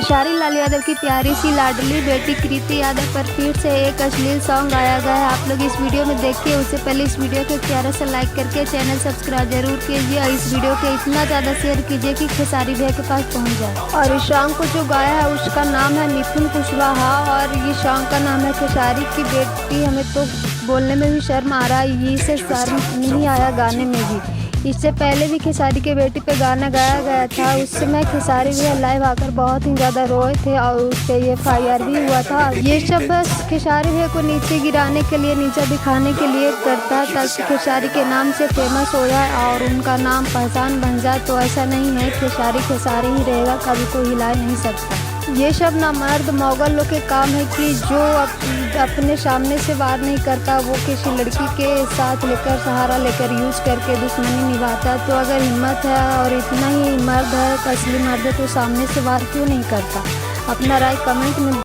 खेसारी लाल यादव की प्यारी सी लाडली बेटी कृति यादव पर फिर से एक अश्लील सॉन्ग गाया गया है। आप लोग इस वीडियो में देखिए। उससे पहले इस वीडियो को प्यारा से लाइक करके चैनल सब्सक्राइब जरूर कीजिए और इस वीडियो को इतना ज़्यादा शेयर कीजिए कि खेसारी भैया के पास पहुंच जाए। और इस सॉन्ग को जो गाया है उसका नाम है मिथुन कुशवाहा और ये सॉन्ग का नाम है खेसारी की बेटी। हमें तो बोलने में भी शर्म आ रहा है, ये से शर्म नहीं आया गाने में भी। इससे पहले भी खेसारी के बेटी पे गाना गाया गया था। उस समय खेसारी भी लाइव आकर बहुत ही ज़्यादा रोए थे और उस पर FIR भी हुआ था। ये सब बस खेसारी भैया को नीचे गिराने के लिए, नीचा दिखाने के लिए करता है ताकि खेसारी के नाम से फेमस हो जाए और उनका नाम पहचान बन जाए। तो ऐसा नहीं है, खेसारी खेसारी ही रहेगा, कभी कोई हिला नहीं सकता। ये सब ना मर्द मोगल लोग के काम है कि जो अपने सामने से वार नहीं करता वो किसी लड़की के साथ लेकर सहारा लेकर यूज करके दुश्मनी निभाता। तो अगर हिम्मत है और इतना ही मर्द है, असली मर्द है, तो सामने से वार क्यों नहीं करता? अपना राय कमेंट में